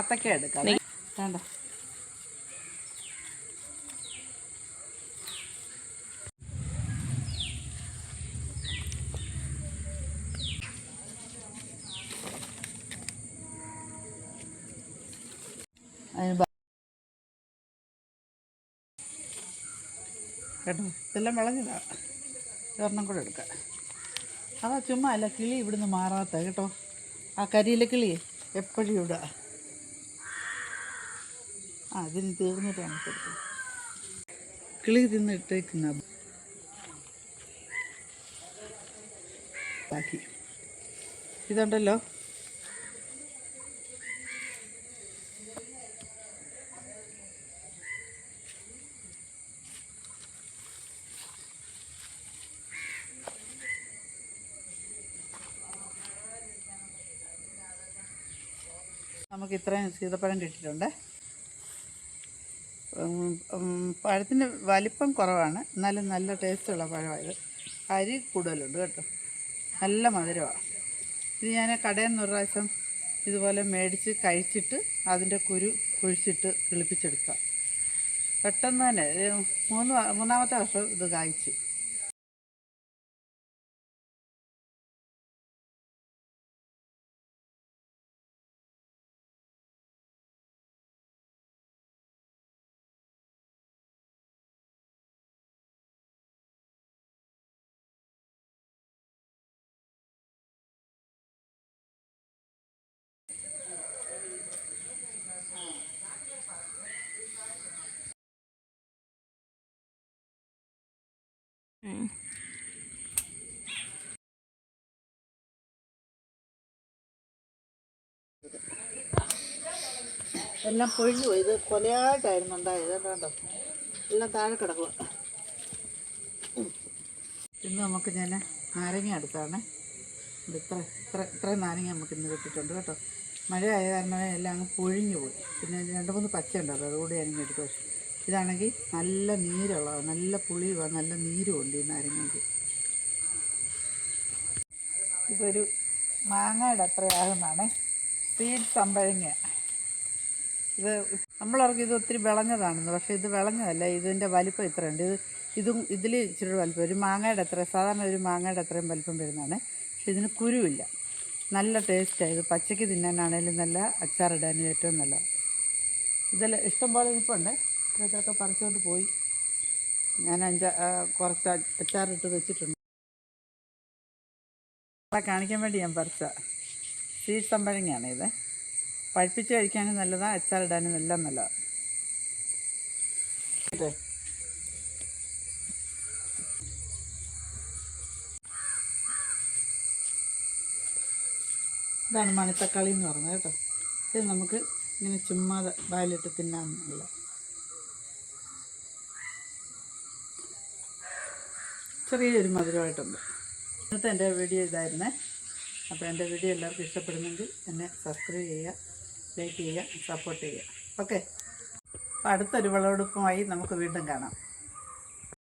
അതൊക്കെ എടുക്കാം. വേണ്ട അതിന് കേട്ടോ, ഇതെല്ലാം വിളഞ്ഞതാണ്. ഒരെണ്ണം കൂടെ എടുക്കാം. അതാ ചുമ്മാ അല്ല, കിളി ഇവിടുന്ന് മാറാത്ത കേട്ടോ. ആ കരിയിലെ കിളി എപ്പോഴും ഇടുക. ഇതിന് തീർന്നിട്ട് നമുക്ക് എടുക്കാം. കിളി തിന്നിട്ടേക്കുന്ന ബാക്കി ഇതുണ്ടല്ലോ. നമുക്ക് ഇത്രയും സീതപ്പഴം കിട്ടിയിട്ടുണ്ട്. പഴത്തിൻ്റെ വലിപ്പം കുറവാണ്, എന്നാലും നല്ല ടേസ്റ്റുള്ള പഴമായത്. അരി കൂടുതലുണ്ട് കേട്ടോ, നല്ല മധുരമാണ്. ഇത് ഞാൻ കടയിൽ നിന്ന് ഒരു പ്രാവശ്യം ഇതുപോലെ മേടിച്ച് കഴിച്ചിട്ട് അതിൻ്റെ കുരു കുഴിച്ചിട്ട് കിളിപ്പിച്ചെടുക്കാം. പെട്ടെന്ന് തന്നെ മൂന്നാമത്തെ വർഷം ഇത് കായ്ച്ചു. എല്ലാം പൊഴിഞ്ഞു പോയി. ഇത് കൊലയായിട്ടായിരുന്നു ഉണ്ടായത് കേട്ടോ. എല്ലാം താഴെ കിടക്കുക. ഇന്ന് നമുക്ക് ഞാൻ നാരങ്ങ എടുത്താണ്. ഇത്രയും നാരങ്ങ നമുക്ക് ഇന്ന് കിട്ടിയിട്ടുണ്ട് കേട്ടോ. മഴ ആയ കാരണം എല്ലാം അങ്ങ് പൊഴിഞ്ഞു പോയി. പിന്നെ 2-3 പച്ച ഉണ്ടാവും, അതുകൂടി ഞാനിങ്ങനെ എടുത്തു. പക്ഷേ ഇതാണെങ്കിൽ നല്ല നീരുള്ളതാണ്, നല്ല പുളിയുമാണ്, നല്ല നീരുമുണ്ട് ഈ നാരങ്ങയ്ക്ക്. ഇതൊരു മാങ്ങയുടെ അത്രയാകുന്നതാണ്. സ്വീറ്റ് അമ്പഴങ്ങ. ഇത് നമ്മളവർക്ക് ഇത് ഒത്തിരി വിളഞ്ഞതാണെന്ന്, പക്ഷേ ഇത് വിളഞ്ഞതല്ല. ഇതിൻ്റെ വലിപ്പം ഇത്രയുണ്ട്. ഇതിൽ ഇച്ചിരി വലിപ്പം, ഒരു മാങ്ങയുടെ അത്ര, സാധാരണ ഒരു മാങ്ങയുടെ അത്രയും വലിപ്പം വരുന്നതാണ്. പക്ഷേ ഇതിന് കുരുവില്ല. നല്ല ടേസ്റ്റാണ്. ഇത് പച്ചയ്ക്ക് തിന്നാനാണേലും നല്ല, അച്ചാറിടാനും ഏറ്റവും നല്ലതാണ്. ഇതെല്ലാം ഇഷ്ടം പോലെ ഇരിപ്പുണ്ട്. ഇതൊക്കെ പറിച്ചുകൊണ്ട് പോയി. ഞാൻ കുറച്ച് അച്ചാറിട്ട് വെച്ചിട്ടുണ്ട്. കാണിക്കാൻ വേണ്ടി ഞാൻ പറിച്ച സ്വീറ്റ് അമ്പഴങ്ങയാണ് ഇത്. പഴുപ്പിച്ച് കഴിക്കാനും നല്ലതാണ്, അച്ചാറിടാനും എല്ലാം നല്ലതാണ്. ഇതാണ് മണിത്തക്കാളി എന്ന് പറഞ്ഞത് കേട്ടോ. ഇത് നമുക്ക് ഇങ്ങനെ ചുമ്മാതെ വായിലിട്ട് തിന്നാനുള്ള ചെറിയൊരു മധുരമായിട്ടുണ്ട്. ഇന്നത്തെ എൻ്റെ വീഡിയോ ഇതായിരുന്നേ. അപ്പോൾ എൻ്റെ വീഡിയോ എല്ലാവർക്കും ഇഷ്ടപ്പെടുന്നെങ്കിൽ എന്നെ സബ്സ്ക്രൈബ് ചെയ്യുക, ലൈക്ക് ചെയ്യുക, സപ്പോർട്ട് ചെയ്യുക. ഓക്കെ, അപ്പോൾ അടുത്തൊരു വിളവെടുപ്പുമായി നമുക്ക് വീണ്ടും കാണാം.